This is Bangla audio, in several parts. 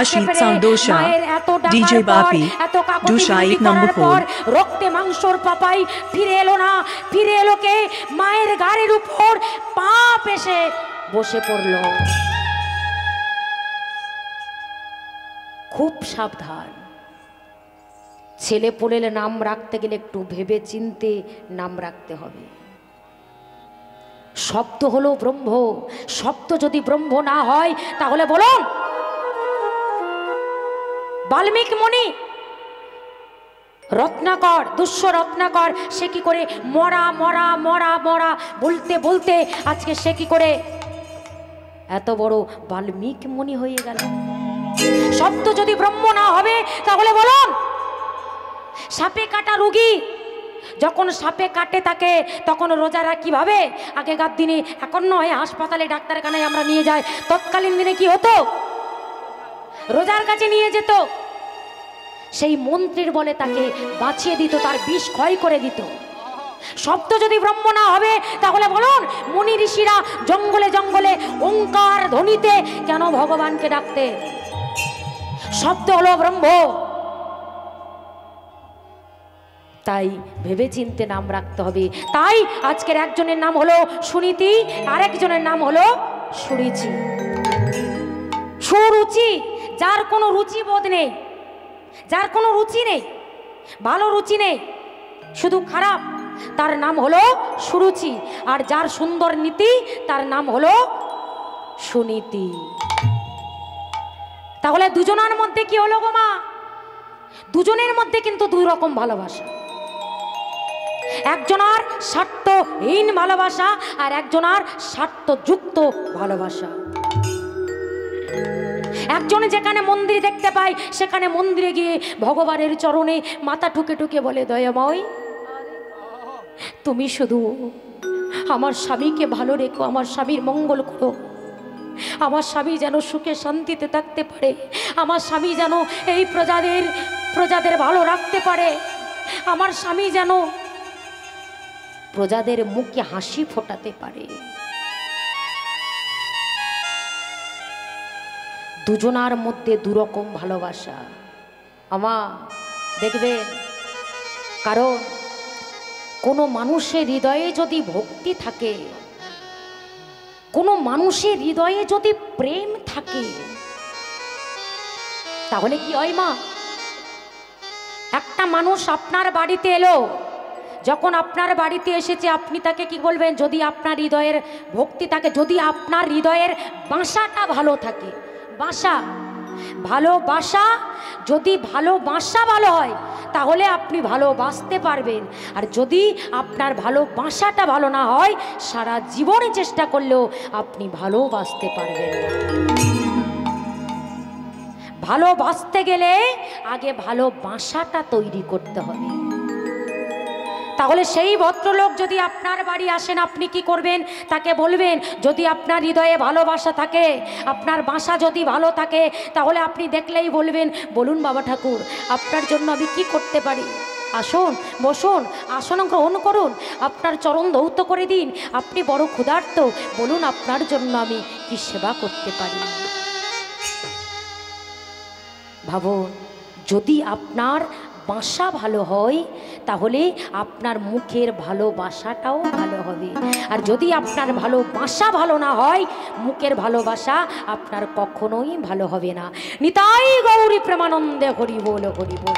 Rashid Sandosha, DJ Bapi, Dusha 1 number 4. রক্তে মাংসর পাপাই ফিরে এলো না, ফিরে এলো কে? মায়ের গাড়ির উপর পাপ এসে বসে পড়ল। খুব সাবধান, ছেলে পোলের নাম রাখতে গেলে একটু ভেবে চিনতে নাম রাখতে হবে। শব্দ হলো ব্রহ্ম, শব্দ যদি ব্রহ্ম না হয় তাহলে বলুন, বাল্মীকি মুনি রত্নাকর, দুষ্য রত্নাকর, সে কি করে মরা মরা মরা মরা বলতে বলতে আজকে সে কি করে এত বড় বাল্মীকি মুনি হয়ে গেল? শব্দ যদি ব্রহ্ম না হবে তাহলে বলুন, সাপে কাটা রোগী যখন সাপে কাটে তাকে তখন রোজারা কিভাবে আগেকার দিনে, এখন নয়, হাসপাতালে ডাক্তারখানায় আমরা নিয়ে যাই, তৎকালীন দিনে কি হতো? রোজার কাছে নিয়ে যেত, সেই মন্ত্রীর বলে তাকে বাঁচিয়ে দিত, তার বিষ ক্ষয় করে দিত। শব্দ যদি ব্রহ্ম না হবে তাহলে বলুন, মুনি ঋষিরা জঙ্গলে জঙ্গলে ওঙ্কার ধ্বনিতে কেন ভগবানকে ডাকতে? শব্দ হলো ব্রহ্ম। তাই ভেবে চিনতে নাম রাখতে হবে। তাই আজকের একজনের নাম হলো সুনীতি, আরেকজনের নাম হলো সুরুচি। সুরুচি, যার কোনো রুচি বোধ নেই, যার কোনো রুচি নেই, ভালো রুচি নেই, শুধু খারাপ, তার নাম হলো সুরুচি। আর যার সুন্দর নীতি তার নাম হলো সুনীতি। তাহলে দুজনের মধ্যে কি হলো গো মা? দুজনের মধ্যে কিন্তু দুই রকম ভালোবাসা। একজনার স্বার্থহীন ভালোবাসা আর একজনার স্বার্থযুক্ত ভালোবাসা। একজন যেখানে মন্দির দেখতে পায় সেখানে মন্দিরে গিয়ে ভগবানের চরণে মাথা ঠুকে ঠুকে বলে, দয়াময় তুমি শুধু আমার স্বামীকে ভালো রেখো, আমার স্বামীর মঙ্গল করো, আমার স্বামী যেন সুখে শান্তিতে থাকতে পারে, আমার স্বামী যেন এই প্রজাদের ভালো রাখতে পারে, আমার স্বামী যেন প্রজাদের মুখে হাসি ফোটাতে পারে। দুজনার মধ্যে দুরকম ভালোবাসা আমা দেখবেন। কারণ কোনো মানুষের হৃদয়ে যদি ভক্তি থাকে, কোনো মানুষের হৃদয়ে যদি প্রেম থাকে, তাহলে কি হয় মা? একটা মানুষ আপনার বাড়িতে এলো, যখন আপনার বাড়িতে এসেছে আপনি তাকে কি বলবেন? যদি আপনার হৃদয়ের ভক্তি থাকে, যদি আপনার হৃদয়ের বাসাটা ভালো থাকে, বাসা ভালোবাসা, যদি ভালোবাসা ভালো হয় তাহলে আপনি ভালোবাসতে পারবেন। আর যদি আপনার ভালোবাসাটা ভালো না হয়, সারা জীবনে চেষ্টা করলেও আপনি ভালোবাসতে পারবেন না। ভালোবাসতে গেলে আগে ভালোবাসাটা তৈরি করতে হবে। তাহলে সেই ভদ্রলোক যদি আপনার বাড়ি আসেন, আপনি কি করবেন? তাকে বলবেন, যদি আপনার হৃদয়ে ভালোবাসা থাকে, আপনার বাসা যদি ভালো থাকে, তাহলে আপনি দেখলেই বলবেন, বলুন বাবা ঠাকুর আপনার জন্য আমি কি করতে পারি? আসুন, বসুন, আসন গ্রহণ করুন, আপনার চরণ ধৌত করে দিন, আপনি বড় ক্ষুধার্ত, বলুন আপনার জন্য আমি কি সেবা করতে পারি। ভাবুন, যদি আপনার বাসা ভালো হয় তাহলে আপনার মুখের ভালোবাসাটাও ভালো হবে। আর যদি আপনার ভালোবাসা ভালো না হয়, মুখের ভালোবাসা আপনার কখনোই ভালো হবে না। নিতাই গৌরী প্রেমানন্দে হরি বল হরি বল।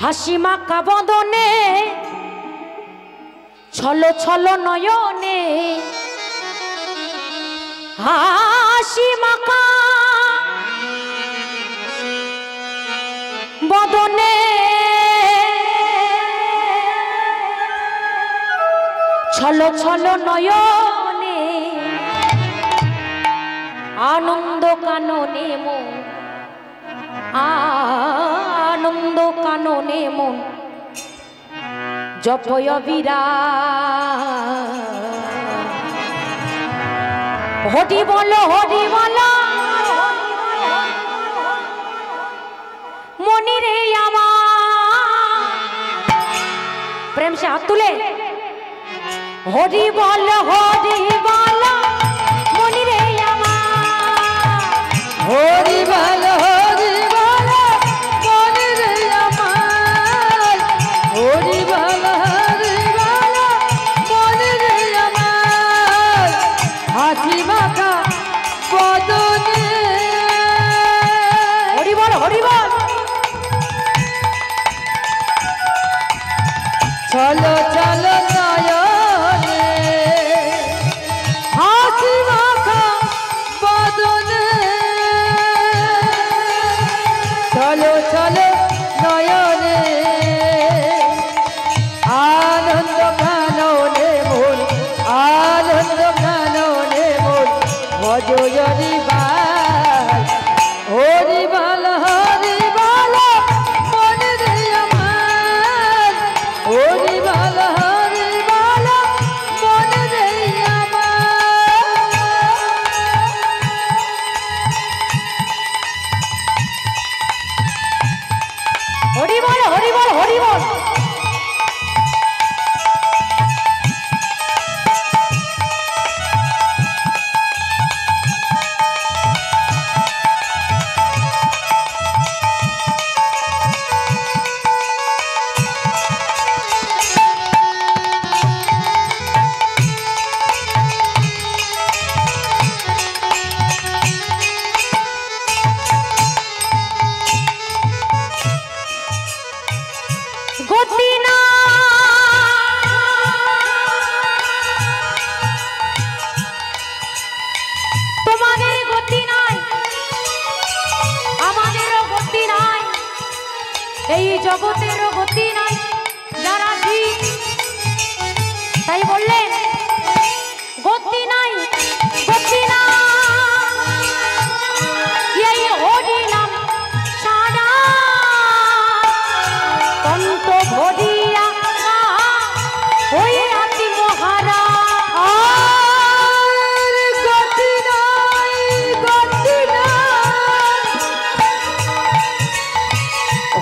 হাসি মাখা বদনে ছলো ছলো নয়নে, হাসি মাখা বদনে ছলো ছলো নয়নে, আনন্দ কাননে মন, আনন্দ কাননে মন জপয় বিরাট। হরি বলো হরি বলো মনি রে আমার, প্রেম से हाथ तुले, হরি বল মনি রে আমার, হরি বল এই জগতের গতি নাই যারা জীব, তাই বললেন গতি নাই গতি না এই হরি নাম সারা কন্ত ভরিয়া ওই আতি মহারা গতি নাই গতি না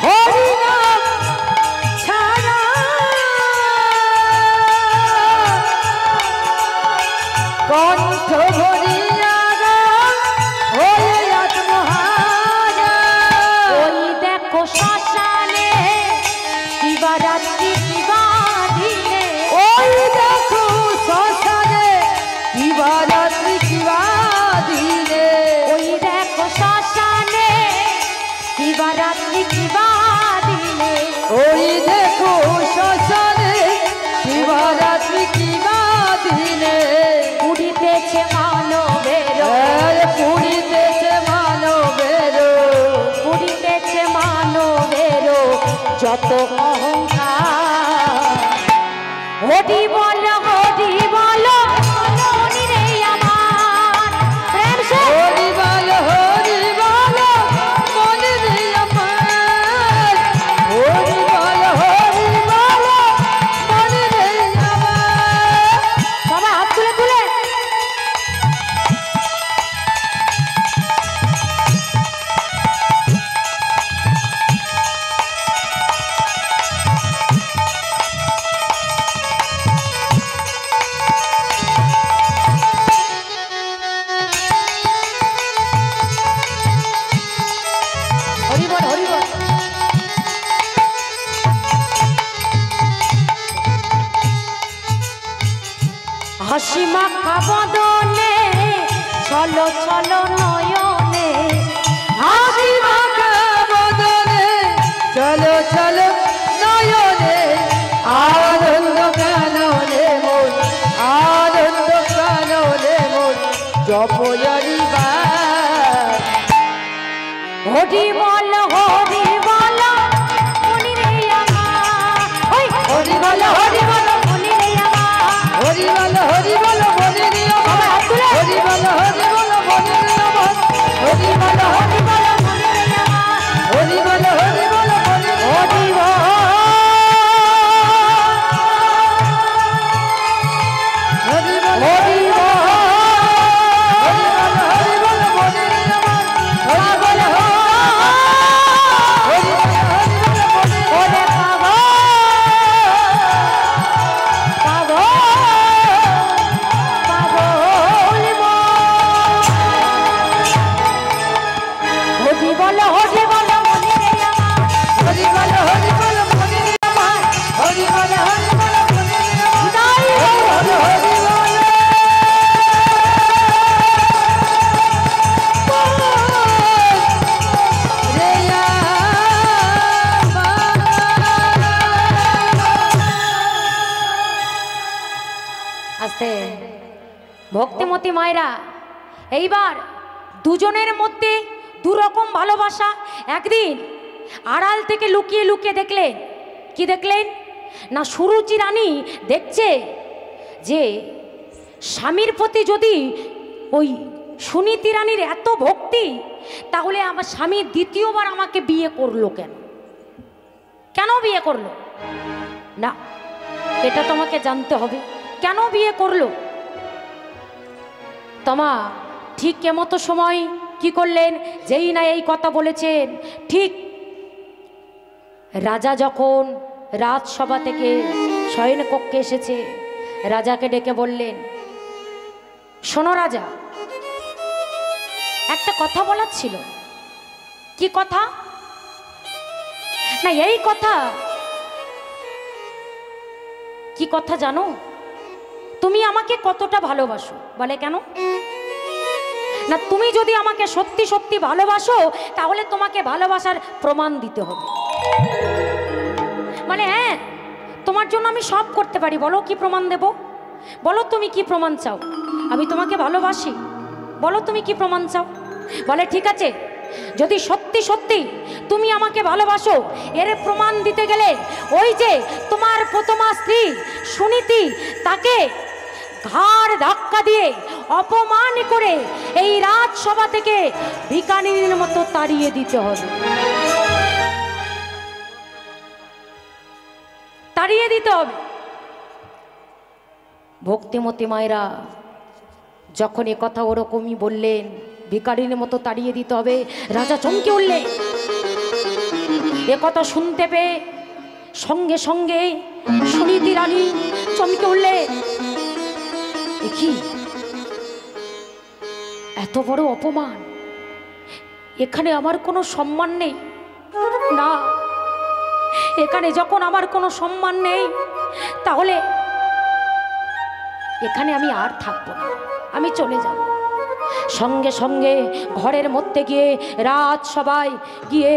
হরি নাম ছাড়া কণ্ঠ ভরিয়া ওই আত্মহারা ওই দেখো শ্মশানে শিবরাত্রি শিবাধিনে ওই দেখো শ্মশানে শিবরাত্রি শিবাধিনে ওই দেখো শ্মশানে শিবরাত্রি শিবাধিনে ওই দেখো শ্মশানে শিবরাত্রি শিবাধিনে পুরিতেছে মানবের পুরিতেছে মানবের পুরিতেছে মানবের যত অহংকার হরি বল হরি বল মনি রে আমার প্রেম সে হরি বল মনি রে আমার হরি বল মনি রে আমার বাবা হাত তুলে তুলে হাসি মাখা বদনে চলো চলো নয়নে হাসি মাখা বদনে চলো চলো নয়নে আনন্দ কাননে মন আনন্দ কাননে মন জপয়ারি বা হরি বল মনি রে আমার হরি বল মনি রে আমার হরি বল মনি রে আমার হরি বল মনি রে আমার হরি বল মনি রে আমার হরি বল মনি রে হরি বল ভক্তিমতী মায়েরা এইবার দুজনের মধ্যে দুরকম ভালোবাসা। একদিন আড়াল থেকে লুকিয়ে লুকিয়ে দেখলেন, কি দেখলেন না সুরুচি রানী দেখছে যে স্বামীর প্রতি যদি ওই সুনীতি রানীর এত ভক্তি, তাহলে আমার স্বামী দ্বিতীয়বার আমাকে বিয়ে করলো কেন, কেন বিয়ে করলো না, এটা তোমাকে জানতে হবে কেন বিয়ে করলো। তোমা ঠিক কেমতো সময় কি করলেন, যেই না এই কথা বলেছেন, ঠিক রাজা যখন রাজসভা থেকে শয়নকক্ষে এসেছে, রাজাকে ডেকে বললেন, শোনো রাজা, একটা কথা বলার ছিল। কি কথা না, এই কথা। কি কথা জানো, তুমি আমাকে কতটা ভালোবাসো। বলে কেন না, তুমি যদি আমাকে সত্যি সত্যি ভালোবাসো তাহলে তোমাকে ভালোবাসার প্রমাণ দিতে হবে। মানে হ্যাঁ, তোমার জন্য আমি সব করতে পারি, বলো কি প্রমাণ দেব, বলো তুমি কি প্রমাণ চাও। আমি তোমাকে ভালোবাসি, বলো তুমি কি প্রমাণ চাও। বলে ঠিক আছে, যদি সত্যি সত্যি তুমি আমাকে ভালোবাসো, এর প্রমাণ দিতে গেলে ওই যে তোমার প্রথমা স্ত্রী সুনীতি, তাকে ঘাড় ধাক্কা দিয়ে অপমান করে এই রাজসভা থেকে ভিখারিনীর মতো তাড়িয়ে দিতে হবে, তাড়িয়ে দিতে হবে। ভক্তিমতী মায়েরা যখন এ কথা ওরকমই বললেন, ভিখারিনীর মতো তাড়িয়ে দিতে হবে, রাজা চমকে উঠলেন। এ কথা শুনতে পেয়ে সঙ্গে সঙ্গে সুনীতি রানী চমকে উঠলে, কি এত বড় অপমান, এখানে আমার কোনো সম্মান নেই না, এখানে যখন আমার কোনো সম্মান নেই তাহলে এখানে আমি আর থাকবো না, আমি চলে যাব। সঙ্গে সঙ্গে ঘরের মধ্যে গিয়ে রাজসভায় গিয়ে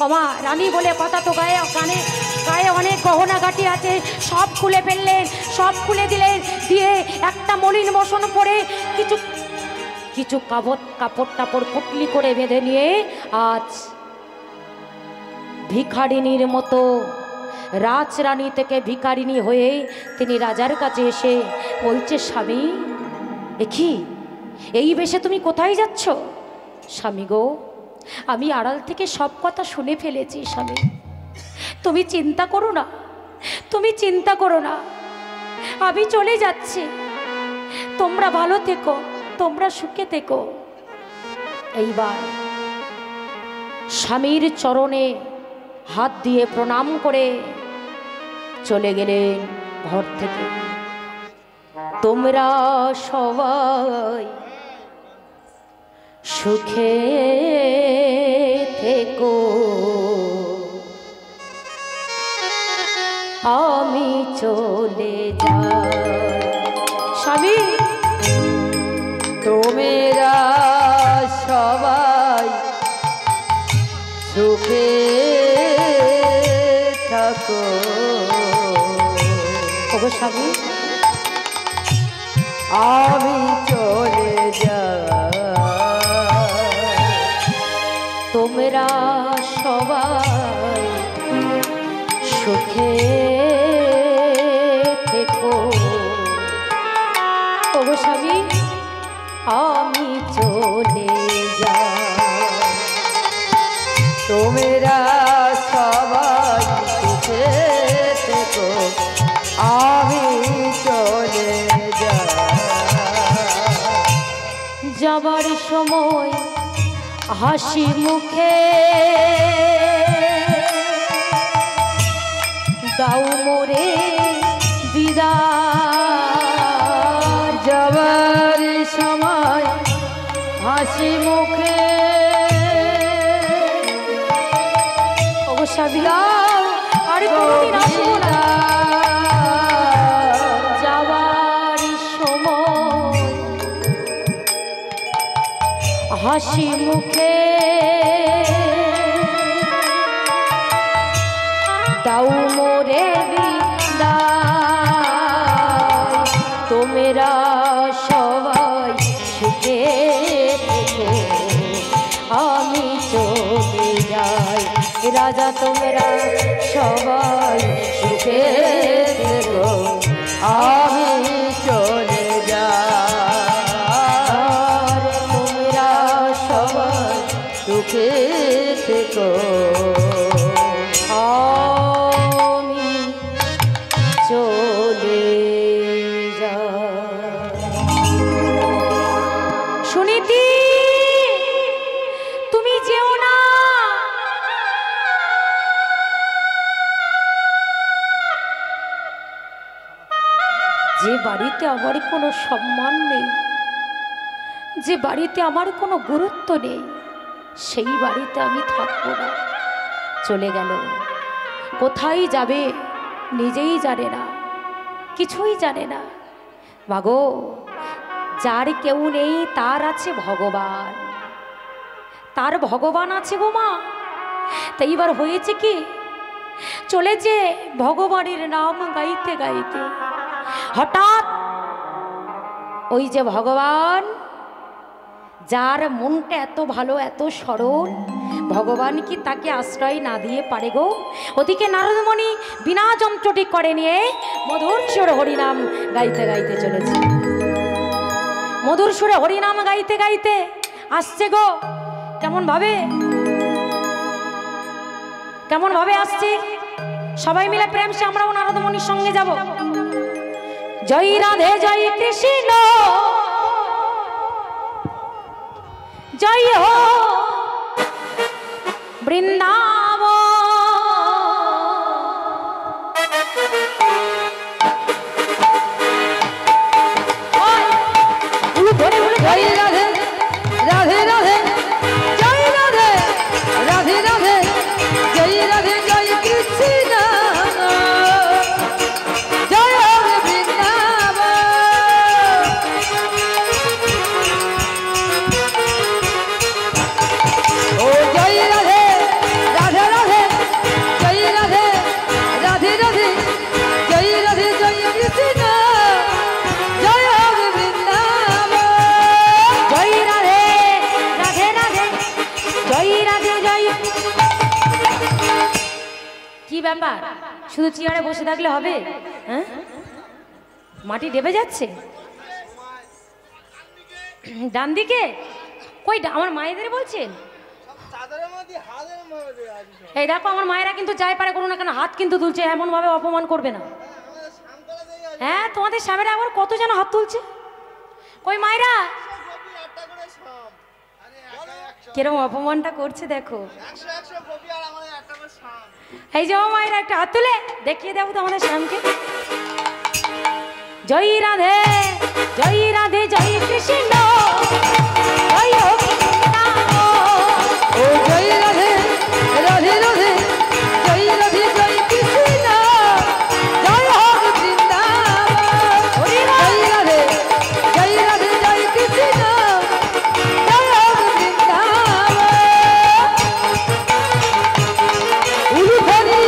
আমার রানী বলে কথা তো গায়ে গানে গায়ে অনেক গহনা গাটি আছে, সব খুলে ফেললেন, সব খুলে দিলেন, দিয়ে একটা মলিন বসন পরে কিছু কিছু কাপড় টাপড় পুটলি করে বেঁধে নিয়ে আজ ভিখারিনীর মতো রাজরানী থেকে ভিখারিনী হয়ে তিনি রাজার কাছে এসে বলছে, স্বামী দেখি এই বেশে তুমি কোথায় যাচ্ছ? স্বামী গো, আমি আড়াল থেকে সব কথা শুনে ফেলেছি স্বামী, তুমি চিন্তা করো না, তুমি চিন্তা করো না, আমি চলে যাচ্ছি, তোমরা ভালো থেকো, তোমরা সুখে থেকো। এইবার স্বামীর চরণে হাত দিয়ে প্রণাম করে চলে গেলেন ঘর থেকে। তোমরা সবাই সুখে থেকো, আমি চলে যাই। স্বামী তোমরা সবাই সুখে থাকো, ওগো স্বামী আমি চলে যাই। তোমরা সবাই সুখে থেকো, ওগো স্বামী আমি চলে যাই। তোমরা সবাই সুখে থেকো, আমি চলে যাই। যাবার সময় হাসি মুখে দাও মোরে বিদায়। যাবার সময় হাসি মুখে অবশ্যই দাও, আর কোনদিন আসবো না। যাবার সময় হাসি মুখে দাও মোরে বিদায়। তোমরা সবাই সুখে থেকো, আমি চলে যাই। রাজা তোমরা সবাই সুখে থেকো, আমি চলে যাই। তোমরা সবাই সুখে থেকো, আমি চলে যাই। সুনীতি তুমি যেও না, যে বাড়িতে আমার কোনো সম্মান নেই, যে বাড়িতে আমার কোনো গুরুত্ব নেই, সেই বাড়িতে আমি থাকবো না। চলে গেল, কোথায় যাবে নিজেই জানে না, কিছুই জানে না। মাগো, যার কেউ নেই তার আছে ভগবান, তার ভগবান আছে গো মা। তাই এবার হয়েছে কি, চলেছে ভগবানের নাম গাইতে গাইতে, হঠাৎ ওই যে ভগবান যার মনটা এত ভালো এত সরল, ভগবান কি তাকে আশ্রয় না দিয়ে পারে গো? ওদিকে নারদমণি বিনা যন্ত্রটি করে নিয়ে মধুর সুরে হরিনাম গাইতে গাইতে চলেছে। মধুর সুরে হরিনাম গাইতে গাইতে আসছে গো। কেমন ভাবে আসছে? সবাই মিলে প্রেম সে আমরাও নারদমণির সঙ্গে যাব। জয় রাধে জয় কৃষ্ণ জয় হো বৃন্দাবন। জয় রাধে রাধে রাধে জয় রাধে রাধে রাধে জয় রাধে জয় কৃষ্ণ জয় হরে বৃন্দাবন। ও জয় রাধে রাধে রাধে জয় রাধে রাধে রাধে জয় রাধে জয় কৃষ্ণ জয় হরে বৃন্দাবন। জয় রাধে রাধে রাধে জয় রাধে জয়। কি ব্যাপার, শুধু চেয়ারে বসে থাকলে হবে? হ্যাঁ, মাটি ডেবে যাচ্ছে। ডান দিকে কই? আমার মায়েদের বলছেন? এই দেখো আমার মায়েরা কিন্তু যাই পারে করুন না কেন হাত কিন্তু তুলছে, এমন ভাবে অপমান করবে না। হ্যাঁ, তোমাদের সামনে আবার কত যেন হাত তুলছে। কই মায়েরা, কিরকম অপমানটা করছে দেখো। এই যে মায়েরা একটা হাত তুলে দেখিয়ে দেবো তো আমাদের শ্যামকে। জয় রাধে জয় রাধে জয় কৃষ্ণ জয় হো বৃন্দাবন। ও জয় রাধে রাধে রাধে জয় রাধে জয় কৃষ্ণ জয় হরে বৃন্দাবন। জয় রাধে জয় রাধে জয় কৃষ্ণ জয় হরে বৃন্দাবন। উলু ধরি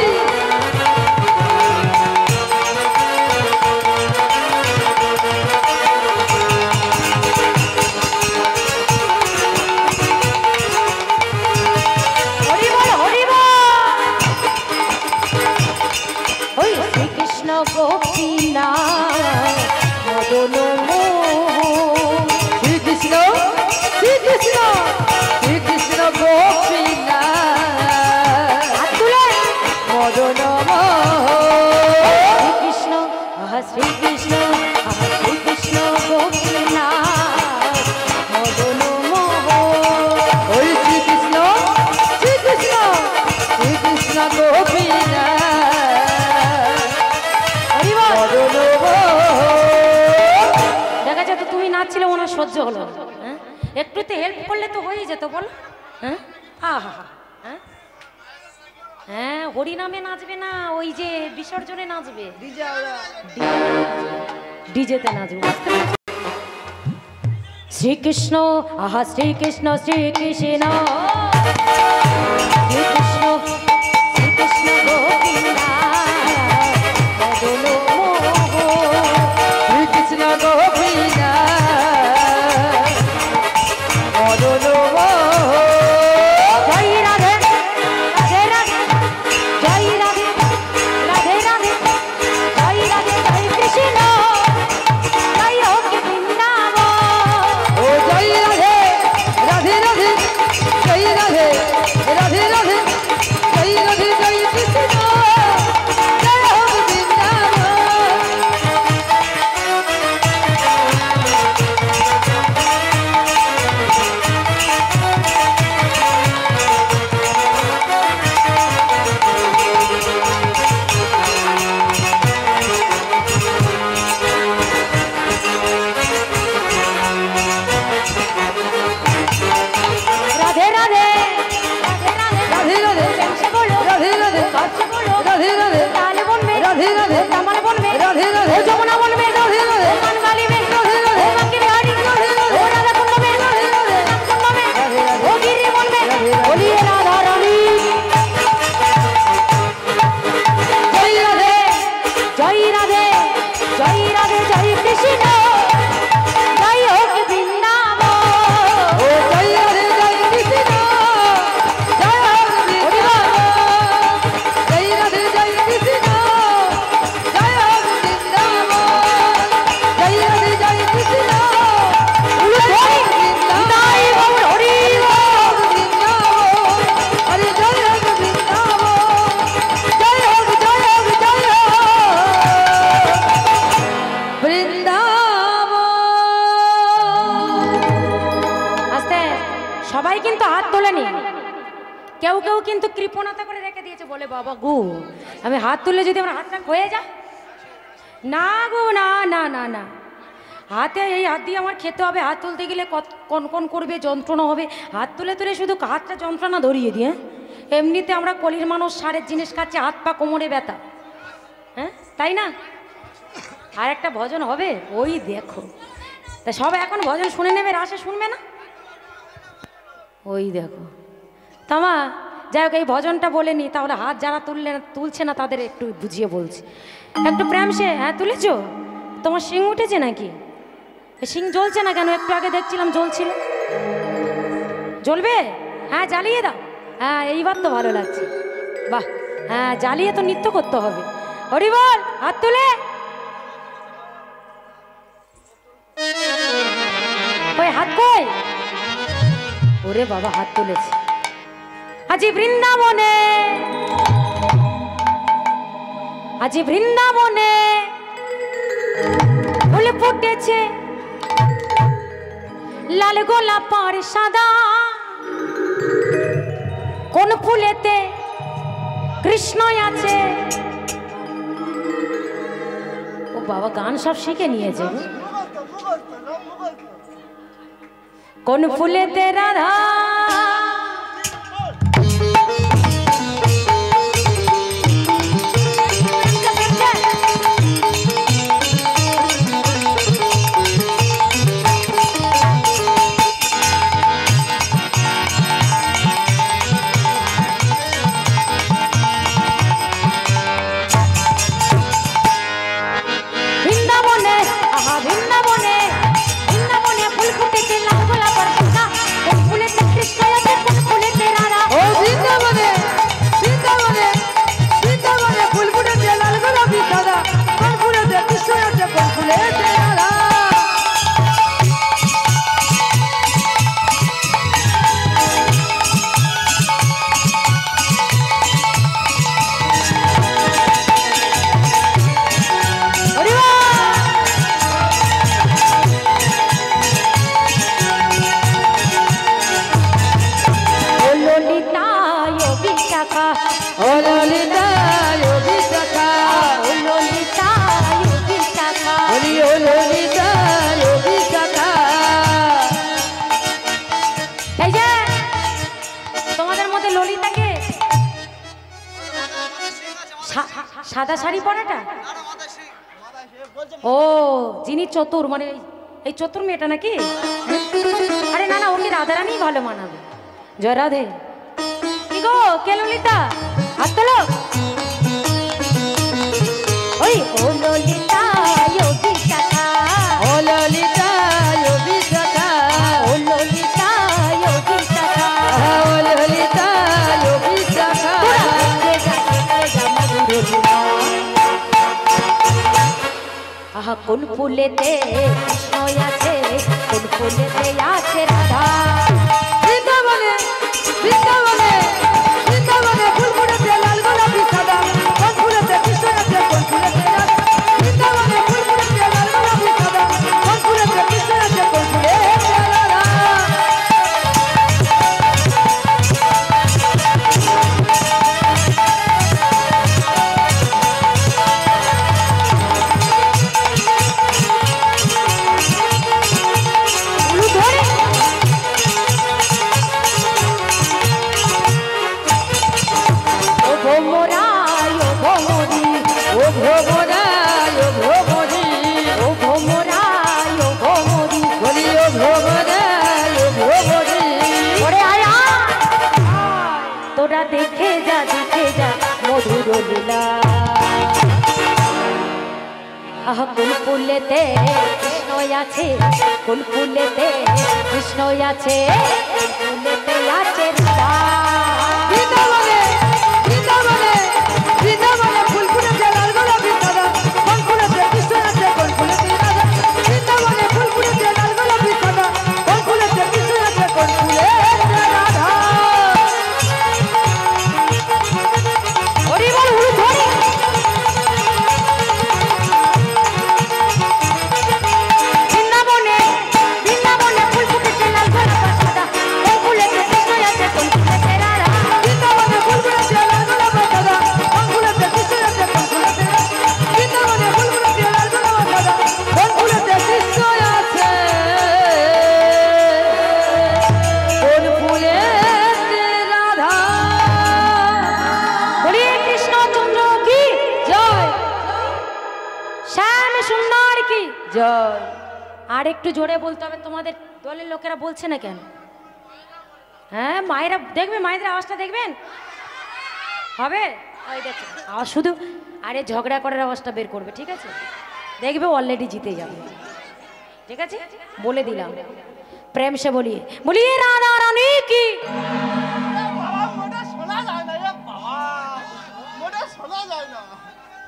হরি বল হরি বল। ওই শ্রীকৃষ্ণ গোপীনাথ মদন মোহন। শ্রীকৃষ্ণ শ্রীকৃষ্ণ শ্রীকৃষ্ণ গোপীনাথ হাত তুলে মদন শ্রীকৃষ্ণ আহা শ্রীকৃষ্ণ আহা শ্রীকৃষ্ণ গোপীনাথ মদন মোহন। ওই শ্রীকৃষ্ণ শ্রীকৃষ্ণ শ্রীকৃষ্ণ গোপীনাথ হরি বল। মদন দেখা যেত তুমি নাচছিলে ওনার সহ্য হলো। হ্যাঁ, একটুতে হেল্প করলে তো হয়ে যেত বল। হ্যাঁ, আহা হ্যাঁ হ্যাঁ, হরিনামে নাচবে না, ওই যে বিসর্জনে নাচবে, ডিজেতে নাচবে। বুঝতে পেরেছো? শ্রীকৃষ্ণ আহা শ্রীকৃষ্ণ শ্রীকৃষ্ণ শ্রীকৃষ্ণ শ্রীকৃষ্ণ গোপীনাথ মদন মোহন। শ্রীকৃষ্ণ গোপীনাথ মদন জয় রাধে রাধে রাধে জয় রাধে রাধে রাধে জয় রাধে জয় কৃষ্ণ জয় হোক বৃন্দাবন। ও জয় রাধে রাধে রাধে জয় কেউ কেউ কিন্তু কৃপণতা করে রেখে দিয়েছে, বলে বাবা গো আমি হাত তুললে যদি আমার হাতটা হয়ে যায়। না গো না না না না, হাতে এই হাত দিয়ে আমার খেতে হবে, হাত তুলতে গেলে কন করবে, যন্ত্রণা হবে, হাত তুলে তুলে শুধু হাতটা যন্ত্রণা ধরিয়ে দিয়ে। এমনিতে আমরা কলির মানুষ, সারের জিনিস খাচ্ছে, হাত পা কোমরে ব্যথা, হ্যাঁ তাই না? আর একটা ভজন হবে, ওই দেখো, তা সবাই এখন ভজন শুনে নেবে, রাসে শুনবে না, ওই দেখো। তামা যাই হোক, এই ভজনটা বলে নি, তাহলে হাত যারা তুলছে না তাদের একটু বুঝিয়ে বলছি। একটু প্রেম সে, হ্যাঁ তুলেছো? তোমার শিং উঠেছে নাকি? শিং জ্বলছে না কেন? একটু আগে দেখছিলাম জ্বলছিল। জ্বলবে? হ্যাঁ জ্বালিয়ে দাও। হ্যাঁ এইবার তো ভালো লাগছে, বাহ। হ্যাঁ জ্বালিয়ে তো নৃত্য করতে হবে। হরি বল, হাত তুলে। ওই হাত কই? ওরে বাবা হাত তুলেছে। আজি বৃন্দাবনে, আজি বৃন্দাবনে ফুল ফুটেছে, লাল গোলাপ আর সাদা। কোন ফুলেতে কৃষ্ণ আছে? ও বাবা গান সব শিখে নিয়েছে। কোন ফুলেতে রাধা, সাদা শাড়ি পরাটা? ও যিনি চতুর, মানে এই চতুর মেয়েটা নাকি? আরে না না, ওকে রাধারানী ভালো মানাবে। জয় রাধে। কি গো কে ললিতা? হাত তোলো। ওই ও ললিতা যোগী শাখা, ও ললিতা যোগী শাখা, ও ললিতা যোগী শাখা, ও ললিতা যোগী শাখা। আহা কোন ফুলেতে কৃষ্ণ আছে, কোন ফুলেতে আছে রাধা। বৃন্দাবনে বৃন্দাবনে বৃন্দাবনে ফুল ফুটেছে লাল গোলাপি সাদা। কোন ফুলেতে কৃষ্ণ আছে, কোন ফুলেতে রাধা। বৃন্দাবনে ফুল ফুটেছে লাল গোলাপি সাদা। কোন ফুলেতে কৃষ্ণ আছে, কোন ফুলেতে রাধা। তোরা দেখে যা মধুর লীলা। আহ কোন ফুলেতে কৃষ্ণ আছে, কোন ফুলেতে কৃষ্ণ আছে, কোন ফুলেতে আছে রাধা। বৃন্দাবনে বৃন্দাবনে বৃন্দাবনে ফুল ফুটেছে লাল গোলাপি সাদা। কোন ফুলেতে কৃষ্ণ আছে, কোন ফুলেতে রাধা। বৃন্দাবনে ফুল ফুটেছে লাল গোলাপি সাদা। কোন ফুলেতে কৃষ্ণ আছে, কোন ফুলেতে রাধা। হরি বল হরি ধরি। বৃন্দাবনে বৃন্দাবনে ফুল ফুটেছে লাল গোলাপ সাদা। কোন ফুলে সুন্দর কি জয়। আর একটু জোরে বলতে হবে, তোমাদের দলের লোকেরা বলছে না কেন? হ্যাঁ মায়েরা দেখবে, মায়েদের আওয়াজটা দেখবেন হবে। ওই দেখো আওয়াজ শুধু, আরে ঝগড়া করার আওয়াজটা বের করবে, ঠিক আছে? দেখবে অলরেডি জিতে যাবে, ঠিক আছে? বলে দিলাম, প্রেম সে বলিয়ে বলিয়ে রাধা রানী কি।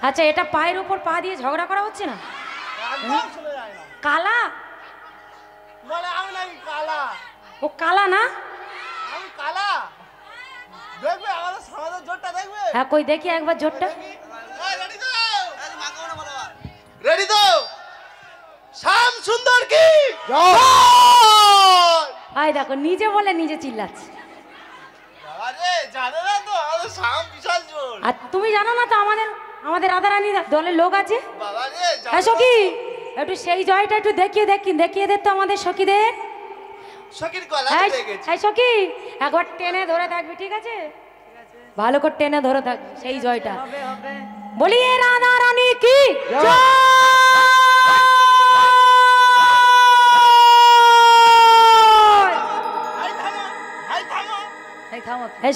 আচ্ছা এটা পায়ের উপর পা দিয়ে ঝগড়া করা হচ্ছে না? কালা ও কালা না? হ্যাঁ কই দেখি একবার জোরটা। রেডি তো? শ্যাম সুন্দর কি আই দেখো নিজে বলে নিজে চিল্লাচ্ছে। আর তুমি জানো না তো আমাদের রাধারানী দলের লোক আছে। সখী একটু সেই জয়টা একটু দেখিয়ে দে তো আমাদের সখীদের। সখী একবার টেনে ধরে থাকবি, ঠিক আছে? ভালো করে টেনে ধরে থাকবি সেই জয়টা। বলিয়ে রাধা রানী কি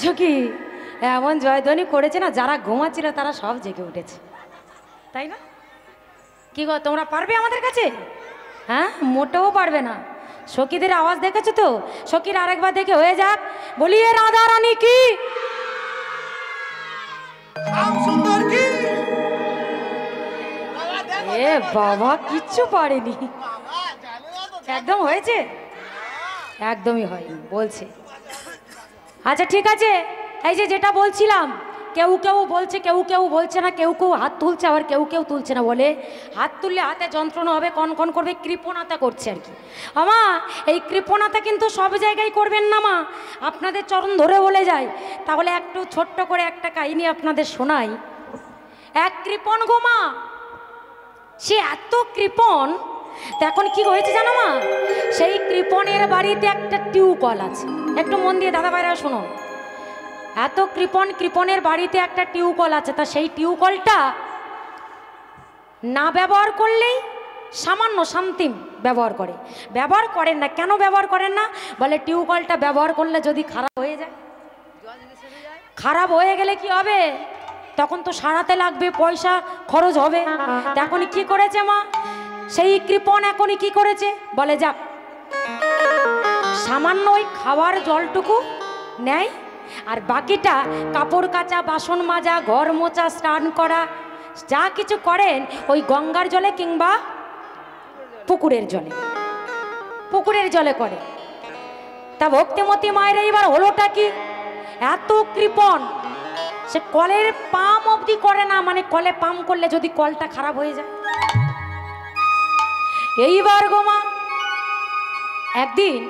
সখী এমন জয়ধ্বনি করেছে না, যারা ঘুমাচ্ছিল তারা সব জেগে উঠেছে, তাই না? কি গো তোমরা পারবে আমাদের কাছে? হ্যাঁ মোটেও পারবে না। সখীদের আওয়াজ দেখেছো তো? সখীর আরেকবার দেখে হয়ে যাক, বলিয়ে রাধা রানী কি। এ বাবা কিচ্ছু পারেনি, একদম হয়েছে? একদমই হয়নি বলছে। আচ্ছা ঠিক আছে, এই যে যেটা বলছিলাম, কেউ কেউ বলছে, কেউ কেউ বলছে না, কেউ কেউ হাত তুলছে, আবার কেউ কেউ তুলছে না। বলে হাত তুললে হাতে যন্ত্রণা হবে, কন করবে, কৃপণতা করছে আর কি। আমা এই কৃপণতা কিন্তু সব জায়গায় করবেন না মা, আপনাদের চরণ ধরে বলে যায়। তাহলে একটু ছোট্ট করে একটা কাহিনী আপনাদের শোনাই। এক কৃপণ গো মা, সে এত কৃপণ, এখন কি হয়েছে জানো মা? সেই কৃপণের বাড়িতে একটা টিউবকল আছে। একটু মন দিয়ে দাদা ভাইরা শুনুন। এত কৃপণের বাড়িতে একটা টিউবকল আছে, তা সেই টিউবকলটা না ব্যবহার করলেই সামান্য শান্তিম ব্যবহার করেন না। কেন ব্যবহার করেন না? বলে টিউবকলটা ব্যবহার করলে যদি খারাপ হয়ে যায়, খারাপ হয়ে গেলে কি হবে? তখন তো সারাতে লাগবে, পয়সা খরচ হবে। এখন কি করেছে মা সেই কৃপণ? এখনই কি করেছে? বলে যাক সামান্য ওই খাওয়ার জলটুকু নেয়, আর বাকিটা কাপড় কাচা, বাসন মাজা, ঘর মোছা, স্নান করা, যা কিছু করেন ওই গঙ্গার জলে কিংবা পুকুরের জলে করে। তা ভক্তিমতী মায়ের এইবার হলোটা কি? এত কৃপণ, সে কলের পাম্প অবধি করে না। মানে কলে পাম্প করলে যদি কলটা খারাপ হয়ে যায়। এইবার গোমা একদিন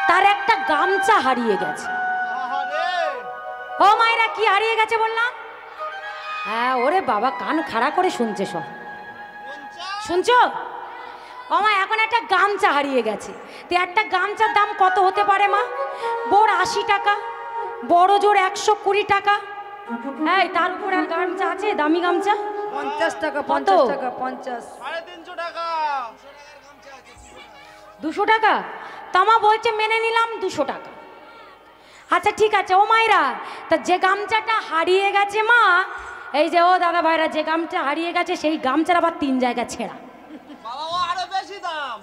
তার একটা গামছা হারিয়ে গেছে। ও মায়েরা কি হারিয়ে গেছে বললাম? হ্যাঁ ওরে বাবা কান খাড়া করে শুনছে, সব শুনছো? ও মা এখন একটা গামছা হারিয়ে গেছে। তো একটা গামছার দাম কত হতে পারে মা? বড় 80 টাকা, বড় জোর 120 টাকা। হ্যাঁ তার উপর আর গামছা আছে, দামি গামছা 50 টাকা, 50 টাকা, 50, 350 টাকা, 200 টাকা। তামা বলছে মেনে নিলাম 200 টাকা। আচ্ছা ঠিক আছে ও মায়েরা, তা যে গামছাটা হারিয়ে গেছে মা, এই যে ও দাদা ভাইরা, যে গামছা হারিয়ে গেছে সেই গামছার আবার 3 জায়গা ছেঁড়া। বাবা ও আরো বেশি দাম।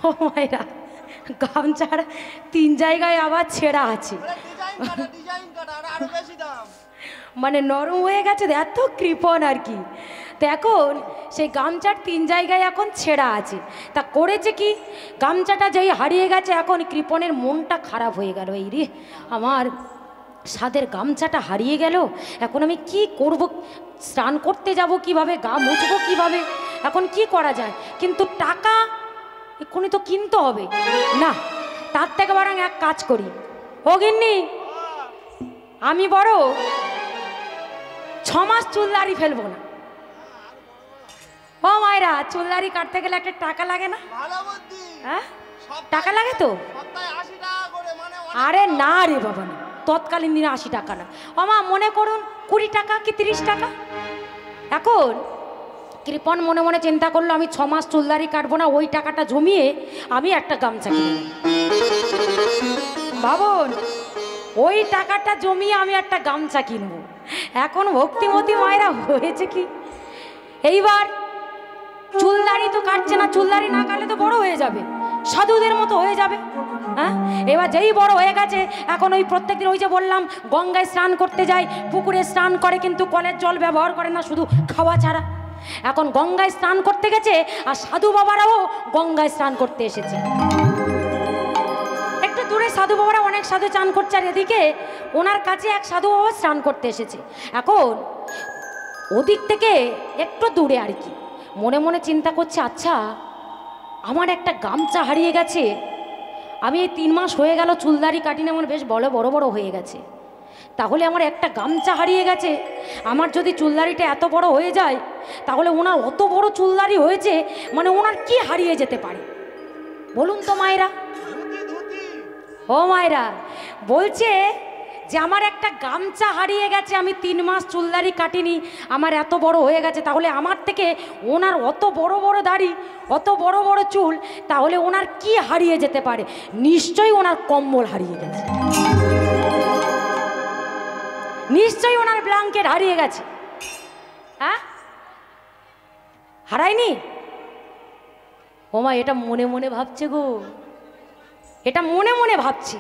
ও মায়েরা গামছার 3 জায়গায় আবার ছেঁড়া আছে, ডিজাইন কাটা আরো বেশি দাম। মানে নরম হয়ে গেছে, এত কৃপণ আর কি। তো এখন সেই গামছার 3 জায়গায় এখন ছেঁড়া আছে। তা করেছে কি, গামছাটা যেই হারিয়ে গেছে এখন কৃপণের মনটা খারাপ হয়ে গেল। এই রে আমার সাদের গামছাটা হারিয়ে গেল, এখন আমি কি করব? স্নান করতে যাব কিভাবে, গা মুছবো কিভাবে, এখন কি করা যায়? কিন্তু টাকা এক্ষুনি তো কিনতে হবে না, তার থেকে বরং এক কাজ করি। ও গিন্নি, আমি বড় 6 মাস চুলদাড়ি ফেলবো না। ও মায়েরা চুলদাড়ি কাটতে গেলে একটা টাকা লাগে না? ভালো বুদ্ধি। হ্যাঁ টাকা লাগে তো। সপ্তাহে 80 টাকা করে, মানে আরে না রে বাবা না, তৎকালীন দিনে 80 টাকা না। ও মা মনে করুন 20 টাকা কি 30 টাকা। এখন কৃপণ মনে মনে চিন্তা করলো আমি 6 মাস চুলদারি কাটবো না, ওই টাকাটা জমিয়ে আমি একটা গামছা কিনে নেব। ভাবুন, ওই টাকাটা জমিয়ে আমি একটা গামছা কিনবো। এখন ভক্তিমতী মায়েরা হয়েছে কি, এইবার চুলদারি তো কাটছে না, চুলদারি না কাটলে তো বড় হয়ে যাবে, সাধুদের মতো হয়ে যাবে। হ্যাঁ, এবার যেই বড় হয়ে গেছে এখন ওই প্রত্যেকদিন ওই যে বললাম গঙ্গায় স্নান করতে যায়, পুকুরে স্নান করে কিন্তু কলের জল ব্যবহার করে না, শুধু খাওয়া ছাড়া। এখন গঙ্গায় স্নান করতে গেছে আর সাধু বাবারাও গঙ্গায় স্নান করতে এসেছে। একটু দূরে সাধু বাবারা, অনেক সাধু স্নান করছে, আর এদিকে ওনার কাছে এক সাধু বাবা স্নান করতে এসেছে। এখন ওদিক থেকে একটু দূরে আর কি মনে মনে চিন্তা করছে, আচ্ছা আমার একটা গামছা হারিয়ে গেছে, আমি এই 3 মাস হয়ে গেল চুলদারি কাটিনি, আমার বেশ বড় বড় হয়ে গেছে, তাহলে আমার একটা গামছা হারিয়ে গেছে। আমার যদি চুলদারিটা এত বড় হয়ে যায় তাহলে ওনার অত বড় চুলদারি হয়েছে, মানে ওনার কি হারিয়ে যেতে পারে বলুন তো মায়েরা? ও মায়েরা, বলছে যে আমার একটা গামছা হারিয়ে গেছে, আমি 3 মাস চুলদারি কাটিনি, আমার এত বড় হয়ে গেছে, তাহলে আমার থেকে ওনার অত বড় বড় দাড়ি, অত বড় বড় চুল, তাহলে ওনার কি হারিয়ে যেতে পারে? নিশ্চয়ই ওনার কম্বল হারিয়ে গেছে, নিশ্চয়ই ওনার ব্ল্যাঙ্কেট হারিয়ে গেছে। হ্যাঁ, হারায়নি? ওমা, এটা মনে মনে ভাবছে গো, এটা মনে মনে ভাবছি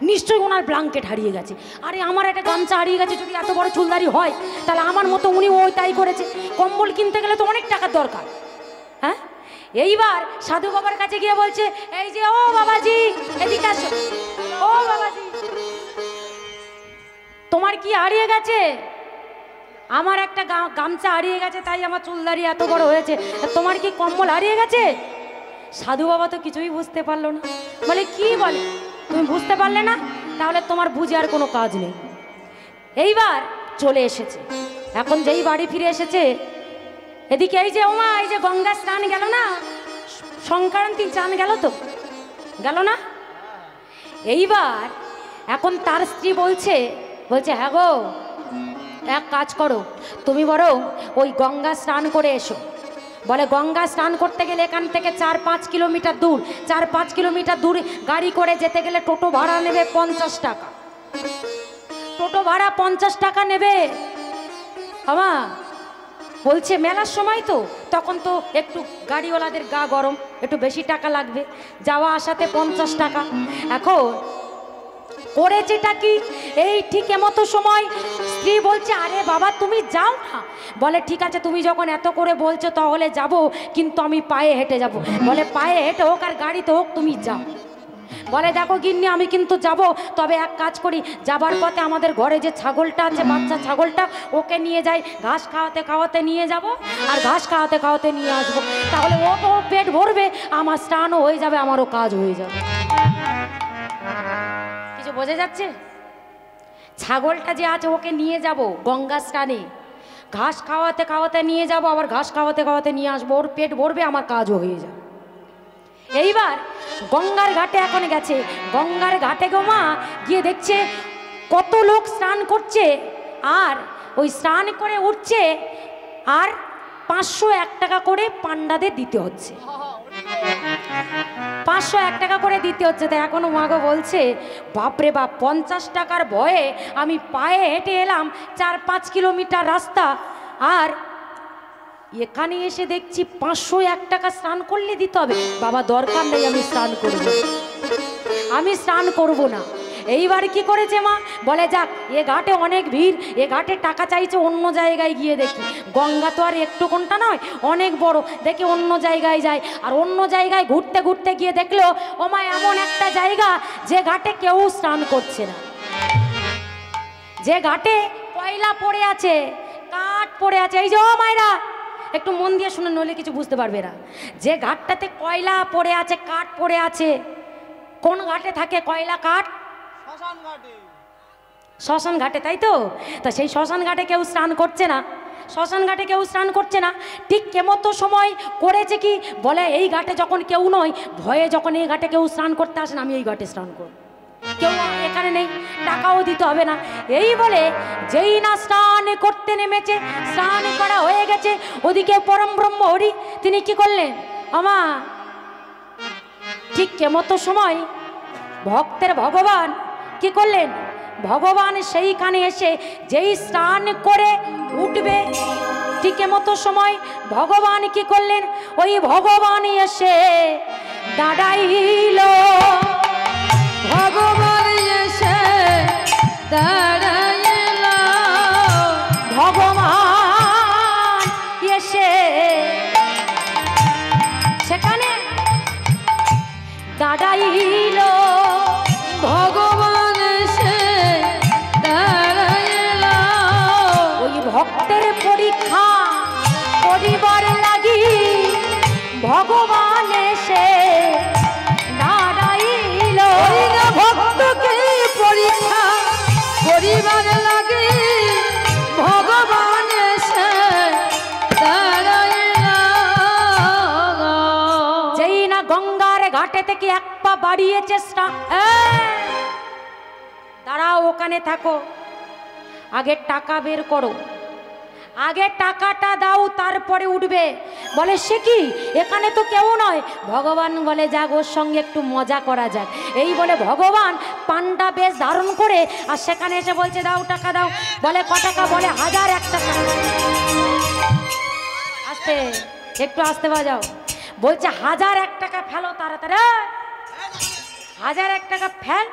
নিশ্চয়ই ওনার ব্ল্যাঙ্কেট হারিয়ে গেছে। আরে আমার একটা গামছা হারিয়ে গেছে, যদি এত বড় চুলদারি হয় তাহলে আমার মতো উনি ওই তাই করেছে, কম্বল কিনতে গেলে তো অনেক টাকার দরকার। হ্যাঁ, এইবার সাধু বাবার কাছে গিয়ে বলছে, এই যে ও বাবাজি এদিকে আসো, ও বাবাজি তোমার কি হারিয়ে গেছে? আমার একটা গামছা হারিয়ে গেছে, তাই আমার চুলদারি এত বড় হয়েছে, তোমার কি কম্বল হারিয়ে গেছে? সাধু বাবা তো কিছুই বুঝতে পারলো না, বলে কি বলে তুমি বুঝতে পারলে না, তাহলে তোমার বুঝে আর কোনো কাজ নেই। এইবার চলে এসেছে, এখন যেই বাড়ি ফিরে এসেছে এদিকে এই যে ওমা, এই যে গঙ্গা স্নান গেল না, সংক্রান্তি চান গেল তো, গেল না? এইবার এখন তার স্ত্রী বলছে হ্যাঁ গো, এক কাজ করো, তুমি বরং ওই গঙ্গা স্নান করে এসো। বলে গঙ্গা স্নান করতে গেলে এখান থেকে 4-5 কিলোমিটার দূর, 4-5 কিলোমিটার দূর গাড়ি করে যেতে গেলে টোটো ভাড়া নেবে 50 টাকা, টোটো ভাড়া 50 টাকা নেবে। আমা বলছে মেলার সময় তো, তখন তো একটু গাড়িওয়ালাদের গা গরম, একটু বেশি টাকা লাগবে, যাওয়া আসাতে 50 টাকা। এখন করেছেটা কি, এই ঠিক এমতো সময় স্ত্রী বলছে, আরে বাবা তুমি যাও না। বলে ঠিক আছে, তুমি যখন এত করে বলছো তাহলে যাব, কিন্তু আমি পায়ে হেঁটে যাব। বলে পায়ে হেঁটে হোক আর গাড়িতে হোক তুমি যাও। বলে দেখো গিন্নি, আমি কিন্তু যাব, তবে এক কাজ করি, যাবার পথে আমাদের ঘরে যে ছাগলটা আছে, বাচ্চা ছাগলটা, ওকে নিয়ে যাই, ঘাস খাওয়াতে খাওয়াতে নিয়ে যাব আর ঘাস খাওয়াতে খাওয়াতে নিয়ে আসবো, তাহলে ও তো পেট ভরবে, আমার স্নানও হয়ে যাবে, আমারও কাজ হয়ে যাবে। কিছু বোঝা যাচ্ছে? ছাগলটা যে আছে ওকে নিয়ে যাব গঙ্গা স্নানে, ঘাস খাওয়াতে খাওয়াতে নিয়ে যাব, আবার ঘাস খাওয়াতে খাওয়াতে নিয়ে আসবো, ওর পেট ভরবে, আমার কাজও হয়ে যাবে। এইবার গঙ্গার ঘাটে এখন গেছে, গঙ্গার ঘাটে গোমা গিয়ে দেখছে কত লোক স্নান করছে, আর ওই স্নান করে উঠছে, আর 501 টাকা করে পান্ডাদের দিতে হচ্ছে, 501 টাকা করে দিতে হচ্ছে। তাই এখনো মাগো বলছে, বাপরে বাপ, 50 টাকার ভয়ে আমি পায়ে হেঁটে এলাম 4-5 কিলোমিটার রাস্তা, আর এখানে এসে দেখছি 501 টাকা স্নান করলে দিতে হবে। বাবা দরকার নেই, আমি স্নান করব, আমি স্নান করব না। এইবার কি করেছে মা, বলে যাক এ ঘাটে অনেক ভিড়, এ ঘাটে টাকা চাইছে, অন্য জায়গায় গিয়ে দেখি, গঙ্গা তো আর একটু কোনটা নয়, অনেক বড়, দেখি অন্য জায়গায় যায়। আর অন্য জায়গায় ঘুরতে ঘুরতে গিয়ে দেখলো ও মা এমন একটা জায়গা যে ঘাটে কেউ স্নান করছে না, যে ঘাটে কয়লা পড়ে আছে, কাঠ পড়ে আছে। এই যে ও মায়েরা একটু মন দিয়ে শুনে, নইলে কিছু বুঝতে পারবে না। যে ঘাটটাতে কয়লা পড়ে আছে, কাঠ পড়ে আছে, কোন ঘাটে থাকে কয়লা কাঠ? শ্মশান ঘাটে, তাই তো? তা সেই শ্মশান ঘাটে কেউ স্নান করছে না, শ্মশান ঘাটে কেউ স্নান করছে না। ঠিক কেমতো সময় করেছে কি, বলে এই ঘাটে যখন কেউ নয়, ভয়ে যখন এই ঘাটে কেউ স্নান করতে আসেন, আমি এই ঘাটে স্নান করব। কেউ এখানে নেই, টাকাও দিতে হবে না। এই বলে যেই না স্নান করতে নেমেছে, স্নান করা হয়ে গেছে, ওদিকে পরম ব্রহ্ম হরি তিনি কি করলেন, আমা ঠিক কেমতো সময় ভক্তের ভগবান কি করলেন, ভগবান সেইখানে এসে যেই স্নান করে উঠবে, ঠিক কেমতো সময় ভগবান কি করলেন, ওই ভগবান এসে দাঁড়াইল, ভগবান এসে দাঁড়াইল, ভগবান এসে সেখানে দাঁড়াইল, ভগবান এসে দাঁড়াইল, ওই ভক্তের পরীক্ষা করিবার লাগি ভগবান এসে দাঁড়াইল, ওই না ভক্তকে পরীক্ষা করিবার লাগে ভগবান এসে দাঁড়াইল। যেই না গঙ্গার ঘাটে থেকে এক পা বাড়িয়ে চেষ্টা, দাঁড়াও ওখানে থাকো, আগে টাকা বের করো, আগে টাকাটা দাও তারপরে উঠবে। বলে সে কি, এখানে তো কেউ নয়। ভগবান বলে যাক ওর সঙ্গে একটু মজা করা যাক। এই বলে ভগবান পান্ডা বেশ ধারণ করে আর সেখানে এসে বলছে দাও টাকা দাও। বলে ক টাকা, বলে 1001 টাকা। আস্তে, একটু আস্তে বাজাও। বলছে 1001 টাকা ফেলো তাড়াতাড়ি, 1001 টাকা ফেল।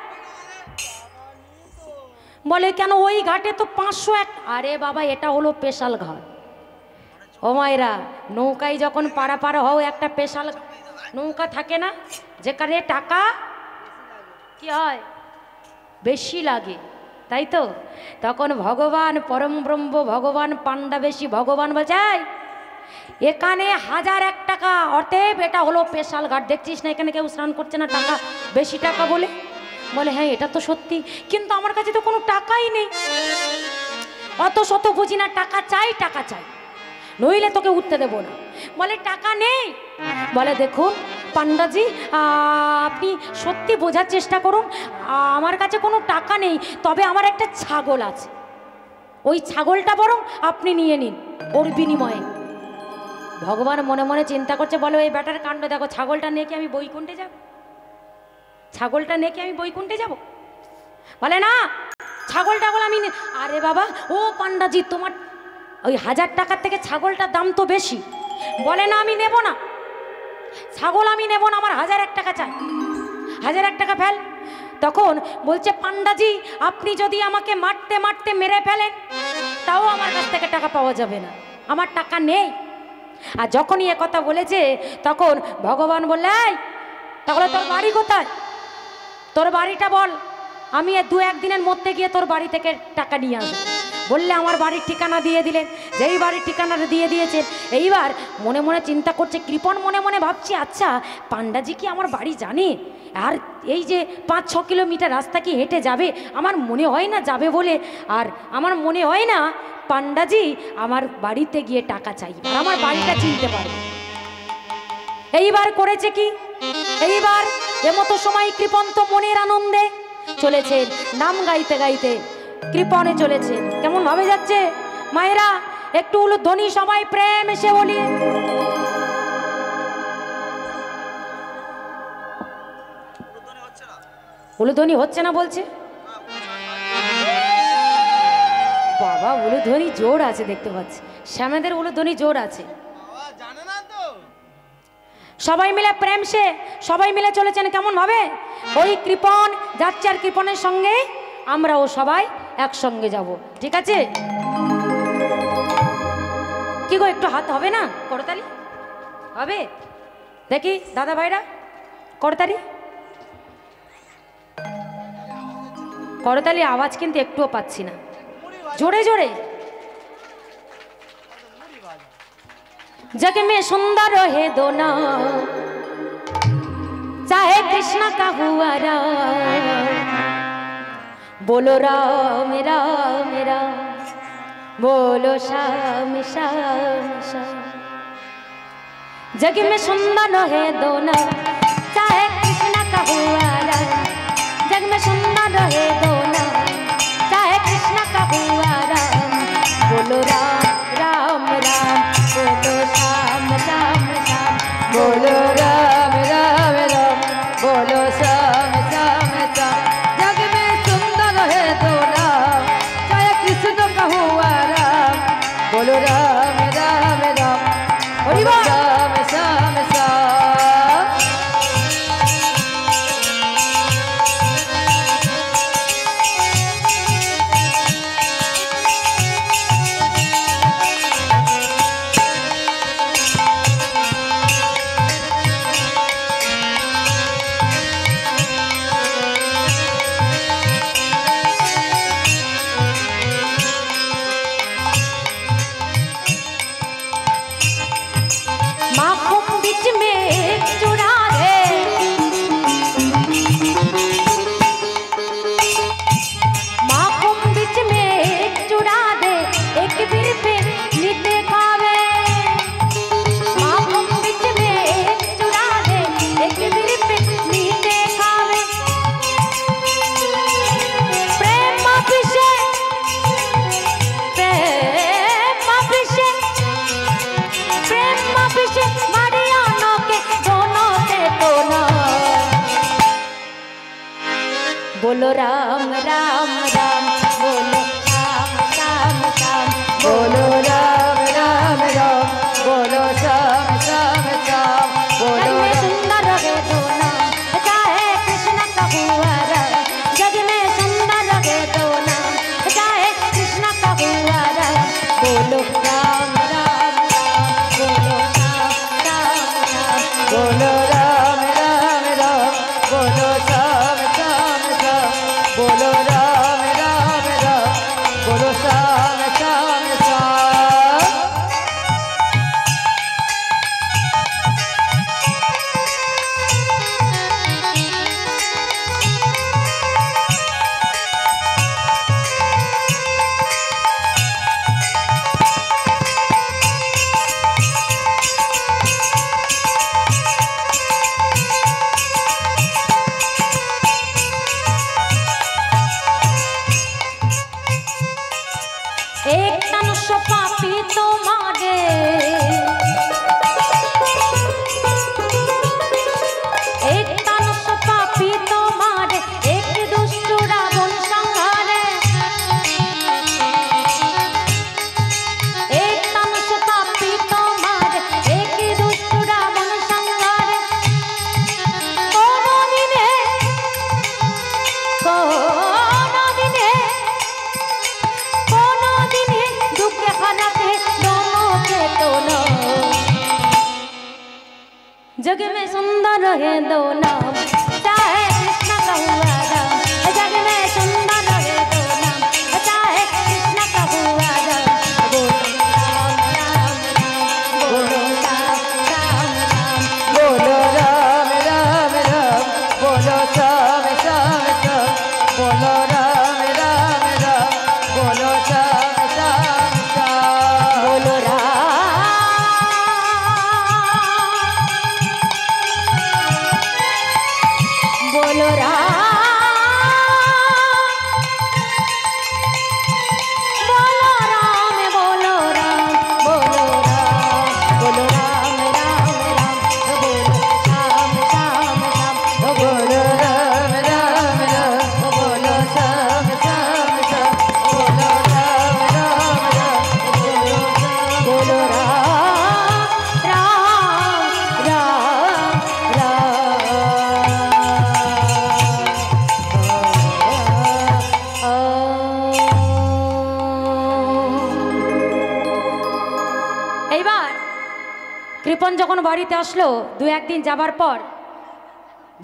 বলে কেন, ওই ঘাটে তো 501। আরে বাবা, এটা হলো স্পেশাল ঘাট। ও মায়েরা, নৌকায় যখন পাড়া হও একটা স্পেশাল নৌকা থাকে না, যেখানে টাকা কি হয় বেশি লাগে, তাই তো। তখন ভগবান পরম ব্রহ্ম, ভগবান পান্ডা বেশি, ভগবান বলছে এখানে 1001 টাকা, অতএব এটা হলো স্পেশাল ঘাট। দেখছিস না এখানে কেউ স্নান করছে না, টাকা বেশি টাকা বলে। বলে হ্যাঁ এটা তো সত্যি, কিন্তু আমার কাছে তো কোনো টাকাই নেই। অত শত বুঝি না, টাকা চাই, টাকা চাই, নইলে তোকে উঠতে দেবো না। বলে টাকা নেই। বলে দেখুন পান্ডাজি, আপনি সত্যি বোঝার চেষ্টা করুন, আমার কাছে কোনো টাকা নেই, তবে আমার একটা ছাগল আছে, ওই ছাগলটা বরং আপনি নিয়ে নিন ওর বিনিময়ে। ভগবান মনে মনে চিন্তা করছে, বলে ওই ব্যাটার কাণ্ড দেখো, ছাগলটা নিয়ে কি আমি বৈকুণ্ঠে যাব? ছাগলটা নিয়ে কি আমি বৈকুণ্ঠে যাব? বলে না, ছাগল টাগল আমি। আরে বাবা, ও পান্ডাজি, তোমার ওই 1000 টাকার থেকে ছাগলটার দাম তো বেশি। বলে না, আমি নেব না, ছাগল আমি নেব না, আমার 1001 টাকা চাই, 1001 টাকা ফেল। তখন বলছে পান্ডাজি, আপনি যদি আমাকে মারতে মারতে মেরে ফেলেন তাও আমার কাছ থেকে টাকা পাওয়া যাবে না, আমার টাকা নেই। আর যখনই কথা বলেছে তখন ভগবান বললে, তাহলে তোর বাড়ি কোথায়, তোর বাড়িটা বল, আমি 2-1 দিনের মধ্যে গিয়ে তোর বাড়ি থেকে টাকা নিয়ে আসবো। বললে আমার বাড়ির ঠিকানা দিয়ে দিলেন। যেই বাড়ির ঠিকানাটা দিয়ে দিয়েছেন, এইবার মনে মনে চিন্তা করছে কৃপণ, মনে মনে ভাবছি আচ্ছা পান্ডাজি কি আমার বাড়ি জানে? আর এই যে 5-6 কিলোমিটার রাস্তা কি হেঁটে যাবে? আমার মনে হয় না যাবে বলে, আর আমার মনে হয় না পান্ডাজি আমার বাড়িতে গিয়ে টাকা চাইবে, আমার বাড়িটা চিনতে পারবে। এইবার করেছে কি, এইবার এমতো সময় কৃপণ তো মনের আনন্দে চলেছেন, নাম গাইতে গাইতে কৃপণে চলেছেন। কেমন ভাবে যাচ্ছে মায়েরা, একটু উলুধ্বনি সবাই প্রেম এসে বলি। উলুধ্বনি হচ্ছে না বলছে বাবা, উলুধ্বনি জোর আছে দেখতে পাচ্ছি, শ্যামেদের উলুধ্বনি জোর আছে। জানে না তো, সবাই মিলে প্রেম সে সবাই মিলে চলেছেন কেমন ভাবে, ওই কৃপণ যাচ্ছে আর কৃপণের সঙ্গে আমরাও সবাই একসঙ্গে যাব, ঠিক আছে? কি গো, একটু হাত হবে না? করতালি হবে, দেখি দাদা ভাইরা, করতালি করতালি আওয়াজ কিন্তু একটুও পাচ্ছি না, জোরে জোরে। जग में सुंदर है दोना, चाहे कृष्ण का हुआ राम, बोलो राम राम राम, बोलो श्याम श्याम श्याम। जग में सुंदर है दोना, चाहे कृष्ण का हुआ राम, जग में सुंदर बोलो राम राम राम, बोलो श्याम श्याम श्याम, बोलो राम राम राम, बोलो श्याम श्याम श्याम, बोलो जग में सुंदर लगे तो नाम, चाहे कृष्ण का हुआ राम। जग में सुंदर लगे तो नाम, चाहे कृष्ण का हुआ राम। बोलो राम राम राम, बोलो श्याम श्याम श्याम, बोलो राम राम राम, बोलो श्याम श्याम श्याम, बोलो राम राम राम, बोलो श्याम श्याम श्याम। एक तनुष पापी तुम्हारे, एक तनुष पापी तुम्हारे, एक दुष्ट रावण संहारे। एक तनुष पापी तुम्हारे, एक दुष्ट रावण संहारे। कोनो दिने दुखे हराते दोनों के दोनों। जग में सुंदर है दो नाम, चाहे कृष्ण का हुआ राम। जग में सुंदर है दो नाम, चाहे कृष्ण का हुआ राम। बोलो राम राम राम, बोलो श्याम श्याम श्याम, बोलो राम राम राम, बोलो श्याम श्याम श्याम, बोलो राम राम राम, बोलो श्याम श्याम श्याम। बोलो राम, बोलो राम, बोलो राम, बोलो राम, बोलो राम, बोलो राम राम राम, बोलो श्याम श्याम श्याम, बोलो राम राम राम, बोलो श्याम श्याम श्याम, बोलो राम राम राम, बोलो राम राम এইবার কৃপন যখন বাড়িতে আসলো, দু একদিন যাবার পর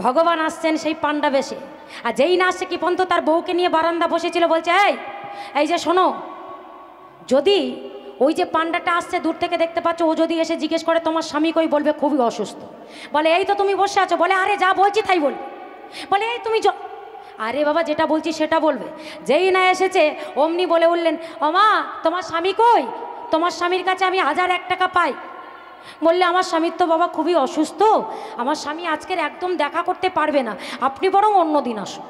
ভগবান আসছেন সেই পান্ডা বেশে। আর যেই না আসছে, কৃপন তো তার বউকে নিয়ে বারান্দা বসেছিল। বলছে, এই যে শোনো, যদি ওই যে পান্ডাটা আসছে দূর থেকে দেখতে পাচ্ছ, ও যদি এসে জিজ্ঞেস করে তোমার স্বামী কই, বলবে খুবই অসুস্থ। বলে এই তো তুমি বসে আছো। বলে আরে যা বলছি তাই বলবে। বলে এই তুমি আরে বাবা যেটা বলছি সেটা বলবে। যেই না এসেছে অমনি বলে উঠলেন, ও মা তোমার স্বামী কই? তোমার স্বামীর কাছে আমি 1001 টাকা পাই। বললে আমার স্বামীর তো বাবা খুবই অসুস্থ, আমার স্বামী আজকের একদম দেখা করতে পারবে না, আপনি বরং অন্য দিন আসুন।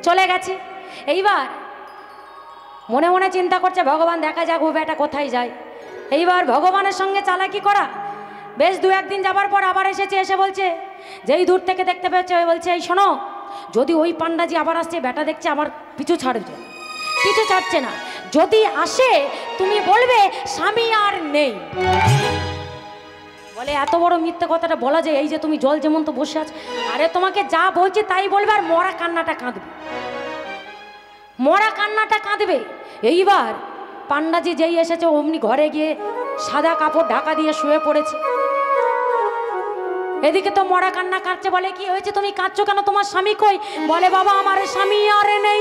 চলে গেছে। এইবার মনে মনে চিন্তা করছে, ভগবান দেখা যাক ও বেটা কোথায় যায়। এইবার ভগবানের সঙ্গে চালাকি করা। বেশ দু একদিন যাবার পর আবার এসেছে। এসে বলছে, যেই দূর থেকে দেখতে পেয়েছে, ওই বলছে, এই শোনো, যদি ওই পান্ডাজি আবার আসছে, বেটা দেখছে আমার পিছু ছাড়ছে, পিছু ছাড়ছে না, যদি আসে তুমি বলবে স্বামী আর নেই। বলে এত বড় মিথ্যে কথাটা বলা যায়? এই যে তুমি জল যেমন তো বসে আছো, আরে তোমাকে যা বলছি তাই বলবে, আর মরা কান্নাটা কাঁদবে, মরা কান্নাটা কাঁদবে। এইবার পান্ডাজি যেই এসেছে অমনি ঘরে গিয়ে সাদা কাপড় ঢাকা দিয়ে শুয়ে পড়েছে। এদিকে তো মরা কান্না কাঁদছে। বলে কি হয়েছে, তুমি কাঁদছো কেন, তোমার স্বামী কই? বলে বাবা আমার স্বামী আর নেই।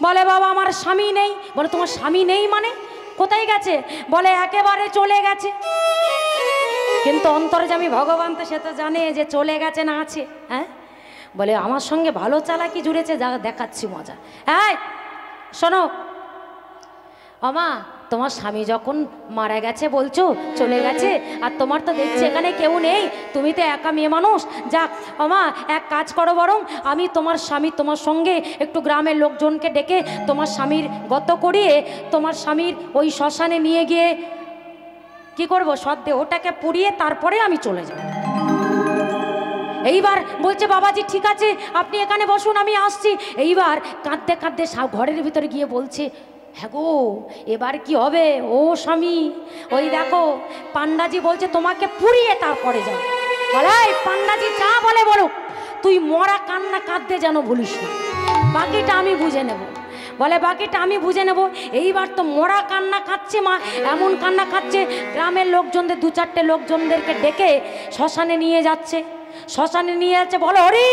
বলে বাবা আমার স্বামী নেই। বলে তোমার স্বামী নেই মানে কোথায় গেছে? বলে একেবারে চলে গেছে। কিন্তু অন্তর্যামী ভগবান তো সে তো জানে যে চলে গেছে না আছে। হ্যাঁ, বলে আমার সঙ্গে ভালো চালাকি জুড়েছে, যা দেখাচ্ছি মজা। হ্যাঁ শোনো, আমা তোমার স্বামী যখন মারা গেছে বলছো, চলে গেছে, আর তোমার তো দেখছি এখানে কেউ নেই, তুমি তো একা মেয়ে মানুষ। যাক আমা, এক কাজ করো, বরং আমি তোমার স্বামী, তোমার সঙ্গে একটু গ্রামের লোকজনকে ডেকে তোমার স্বামীর গত করিয়ে তোমার স্বামীর ওই শ্মশানে নিয়ে গিয়ে কি করবো, সদ্যে ওটাকে পুড়িয়ে তারপরে আমি চলে যাব। এইবার বলছে বাবাজি ঠিক আছে আপনি এখানে বসুন আমি আসছি। এইবার কাঁদতে কাঁদতে ঘরের ভিতরে গিয়ে বলছে হ্যাঁ গো এবার কি হবে ও স্বামী, ওই দেখো পান্ডাজি বলছে তোমাকে পুড়িয়ে তারপরে যাও। বলে পান্ডাজি যা বলে বলো, তুই মরা কান্না কাঁদতে যেন ভুলিস না, বাকিটা আমি বুঝে নেব। বলে বাকিটা আমি বুঝে নেব। এইবার তো মরা কান্না কাঁদছে মা, এমন কান্না কাঁদছে গ্রামের লোকজনদের 2-4টে লোকজনদেরকে ডেকে শ্মশানে নিয়ে যাচ্ছে। শ্মশানে নিয়ে যাচ্ছে, বলো হরি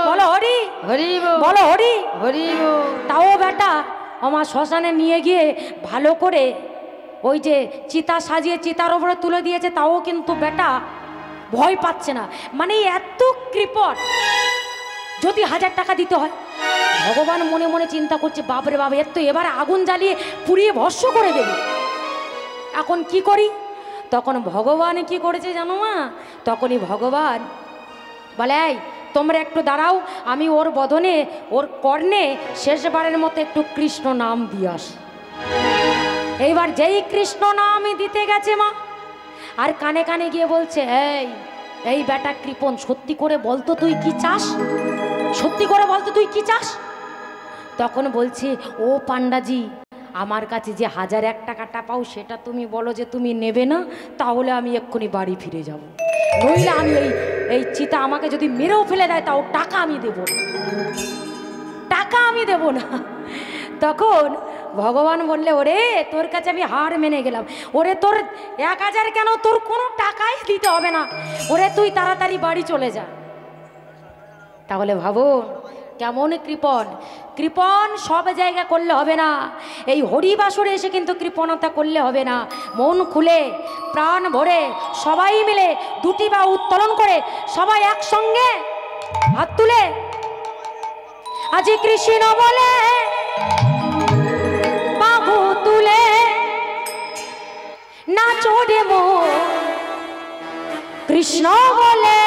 বলো হরি বলো হরি। তাও বেটা আমার শ্মশানে নিয়ে গিয়ে ভালো করে ওই যে চিতা সাজিয়ে চিতার ওপরে তুলে দিয়েছে, তাও কিন্তু বেটা ভয় পাচ্ছে না। মানে এত কৃপণ, যদি 1000 টাকা দিতে হয়। ভগবান মনে মনে চিন্তা করছে বাপরে বাবা এর তো এবার আগুন জ্বালিয়ে পুড়িয়ে ভস্ম করে দেবে, এখন কি করি। তখন ভগবান কি করেছে জানো মা, তখনই ভগবান বলে এই তোমরা একটু দাঁড়াও, আমি ওর বদনে ওর কর্ণে শেষবারের মতো একটু কৃষ্ণ নাম দিয়ে আসি। এইবার যেই কৃষ্ণ নাম দিতে গেছে মা, আর কানে কানে গিয়ে বলছে এই বেটা কৃপণ সত্যি করে বলতো তুই কি চাস, সত্যি করে বলতো তুই কি চাস। তখন বলছে ও পান্ডাজি আমার কাছে যে 1001 টাকাটা পাও সেটা তুমি বলো যে তুমি নেবে না, তাহলে আমি এক্ষুনি বাড়ি ফিরে যাব, নইলে আমি এই চিতা আমাকে যদি মেরেও ফেলে দেয় তাও টাকা আমি দেব না, টাকা আমি দেব না। তখন ভগবান বললে ওরে তোর কাছে আমি হার মেনে গেলাম, ওরে তোর 1000 কেন তোর কোনো টাকাই দিতে হবে না, ওরে তুই তাড়াতাড়ি বাড়ি চলে যা। তাহলে ভাবো কেমন কৃপণ, কৃপণ সব জায়গা করলে হবে না, এই হরিবাসরে এসে কিন্তু কৃপণতা করলে হবে না। মন খুলে প্রাণ ভরে সবাই মিলে 2টি বাহু উত্তোলন করে সবাই একসঙ্গে হাত তুলে আজি কৃষ্ণ বলে বাহু তুলে নাচো রে মো কৃষ্ণ বলে